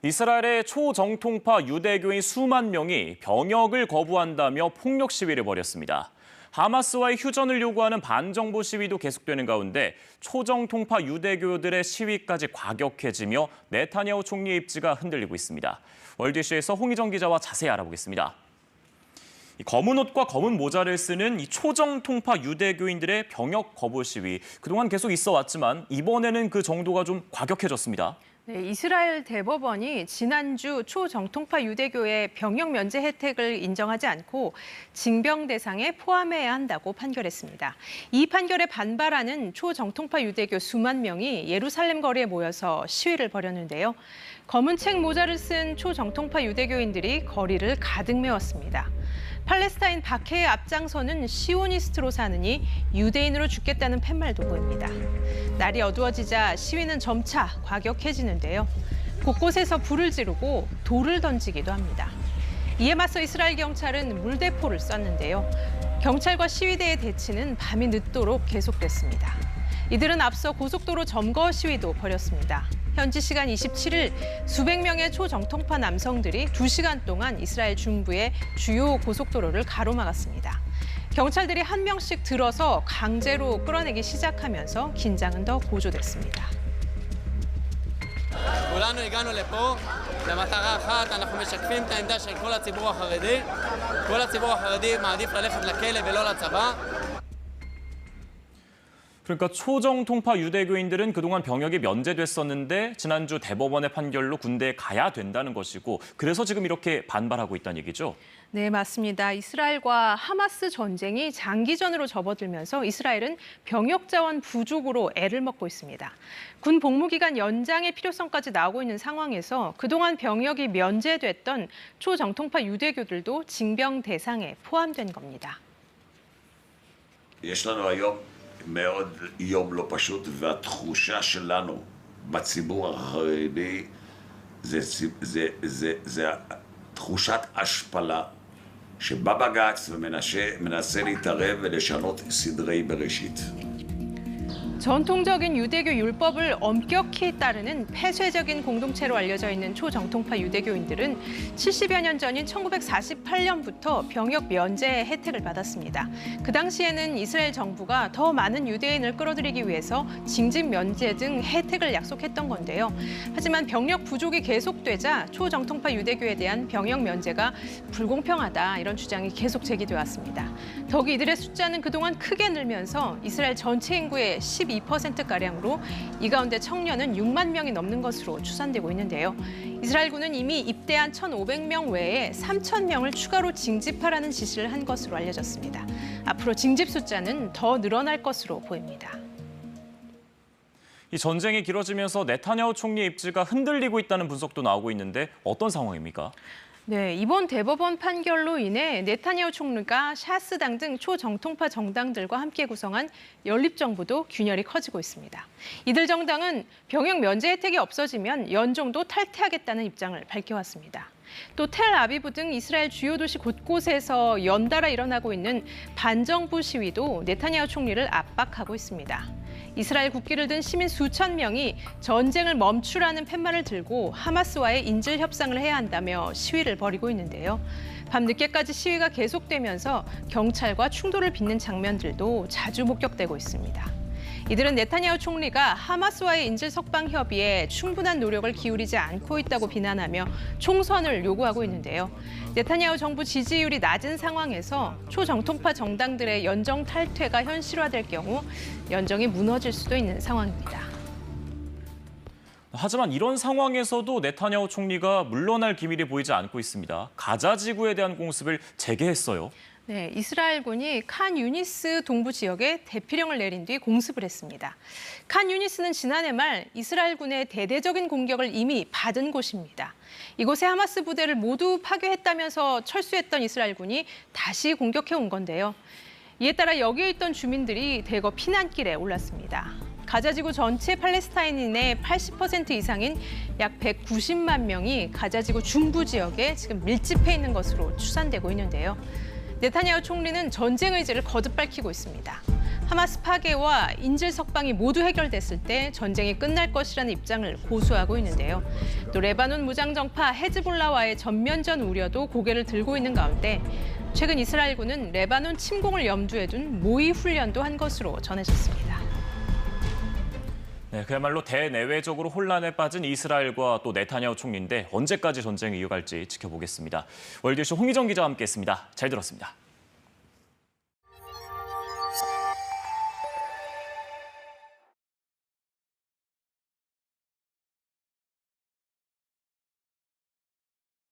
이스라엘의 초정통파 유대교인 수만 명이 병역을 거부한다며 폭력 시위를 벌였습니다. 하마스와의 휴전을 요구하는 반정부 시위도 계속되는 가운데 초정통파 유대교들의 시위까지 과격해지며 네타냐후 총리의 입지가 흔들리고 있습니다. 월드이슈에서 홍희정 기자와 자세히 알아보겠습니다. 검은 옷과 검은 모자를 쓰는 이 초정통파 유대교인들의 병역 거부 시위, 그동안 계속 있어 왔지만 이번에는 그 정도가 좀 과격해졌습니다. 네, 이스라엘 대법원이 지난주 초정통파 유대교의 병역 면제 혜택을 인정하지 않고 징병 대상에 포함해야 한다고 판결했습니다. 이 판결에 반발하는 초정통파 유대교 수만 명이 예루살렘 거리에 모여서 시위를 벌였는데요. 검은 책 모자를 쓴 초정통파 유대교인들이 거리를 가득 메웠습니다. 팔레스타인 박해에 앞장서는 시오니스트로 사느니 유대인으로 죽겠다는 팻말도 보입니다. 날이 어두워지자 시위는 점차 과격해지는데요. 곳곳에서 불을 지르고 돌을 던지기도 합니다. 이에 맞서 이스라엘 경찰은 물대포를 쐈는데요. 경찰과 시위대의 대치는 밤이 늦도록 계속됐습니다. 이들은 앞서 고속도로 점거 시위도 벌였습니다. 현지 시간 27일 수백 명의 초정통파 남성들이 2시간 동안 이스라엘 중부의 주요 고속도로를 가로막았습니다. 경찰들이 한 명씩 들어서 강제로 끌어내기 시작하면서 긴장은 더 고조됐습니다. כולנו הגענו לפה למטרה אחת, אנחנו משקפים את העמדה של כל הציבור החרדי. כל הציבור החרדי מעדיף ללכת לכלא ולא לצבא. 그러니까 초정통파 유대교인들은 그동안 병역이 면제됐었는데 지난주 대법원의 판결로 군대에 가야 된다는 것이고 그래서 지금 이렇게 반발하고 있다는 얘기죠? 네, 맞습니다. 이스라엘과 하마스 전쟁이 장기전으로 접어들면서 이스라엘은 병역 자원 부족으로 애를 먹고 있습니다. 군 복무기간 연장의 필요성까지 나오고 있는 상황에서 그동안 병역이 면제됐던 초정통파 유대교들도 징병 대상에 포함된 겁니다. יש לנו היום מאוד יום לא פשוט, והתחושה שלנו בציבור החרדי זה תחושת השפלה שבא בג"ץ ומנסה להתערב ולשנות סדרי בראשית. 전통적인 유대교 율법을 엄격히 따르는 폐쇄적인 공동체로 알려져 있는 초정통파 유대교인들은 70여 년 전인 1948년부터 병역 면제 혜택을 받았습니다. 그 당시에는 이스라엘 정부가 더 많은 유대인을 끌어들이기 위해서 징집 면제 등 혜택을 약속했던 건데요. 하지만 병력 부족이 계속되자 초정통파 유대교에 대한 병역 면제가 불공평하다 이런 주장이 계속 제기돼 왔습니다. 더욱이 이들의 숫자는 그동안 크게 늘면서 이스라엘 전체 인구의 12%가량으로 이 가운데 청년은 6만 명이 넘는 것으로 추산되고 있는데요. 이스라엘군은 이미 입대한 1,500명 외에 3,000명을 추가로 징집하라는 지시를 한 것으로 알려졌습니다. 앞으로 징집 숫자는 더 늘어날 것으로 보입니다. 이 전쟁이 길어지면서 네타냐후 총리의 입지가 흔들리고 있다는 분석도 나오고 있는데 어떤 상황입니까? 네, 이번 대법원 판결로 인해 네타냐후 총리가 샤스당 등 초정통파 정당들과 함께 구성한 연립정부도 균열이 커지고 있습니다. 이들 정당은 병역 면제 혜택이 없어지면 연정도 탈퇴하겠다는 입장을 밝혀왔습니다. 또 텔아비브 등 이스라엘 주요 도시 곳곳에서 연달아 일어나고 있는 반정부 시위도 네타냐후 총리를 압박하고 있습니다. 이스라엘 국기를 든 시민 수천 명이 전쟁을 멈추라는 팻말을 들고 하마스와의 인질 협상을 해야 한다며 시위를 벌이고 있는데요. 밤늦게까지 시위가 계속되면서 경찰과 충돌을 빚는 장면들도 자주 목격되고 있습니다. 이들은 네타냐후 총리가 하마스와의 인질 석방 협의에 충분한 노력을 기울이지 않고 있다고 비난하며 총선을 요구하고 있는데요. 네타냐후 정부 지지율이 낮은 상황에서 초정통파 정당들의 연정 탈퇴가 현실화될 경우 연정이 무너질 수도 있는 상황입니다. 하지만 이런 상황에서도 네타냐후 총리가 물러날 기미를 보이지 않고 있습니다. 가자 지구에 대한 공습을 재개했어요. 네, 이스라엘군이 칸 유니스 동부 지역에 대피령을 내린 뒤 공습을 했습니다. 칸 유니스는 지난해 말 이스라엘군의 대대적인 공격을 이미 받은 곳입니다. 이곳에 하마스 부대를 모두 파괴했다면서 철수했던 이스라엘군이 다시 공격해 온 건데요. 이에 따라 여기에 있던 주민들이 대거 피난길에 올랐습니다. 가자지구 전체 팔레스타인인의 80% 이상인 약 190만 명이 가자지구 중부 지역에 지금 밀집해 있는 것으로 추산되고 있는데요. 네타냐후 총리는 전쟁 의지를 거듭 밝히고 있습니다. 하마스 파괴와 인질 석방이 모두 해결됐을 때 전쟁이 끝날 것이라는 입장을 고수하고 있는데요. 또 레바논 무장정파 헤즈볼라와의 전면전 우려도 고개를 들고 있는 가운데 최근 이스라엘군은 레바논 침공을 염두에 둔 모의 훈련도 한 것으로 전해졌습니다. 네, 그야말로 대내외적으로 혼란에 빠진 이스라엘과 또 네타냐후 총리인데 언제까지 전쟁이 이어갈지 지켜보겠습니다. 월드뉴스 홍희정 기자와 함께했습니다. 잘 들었습니다.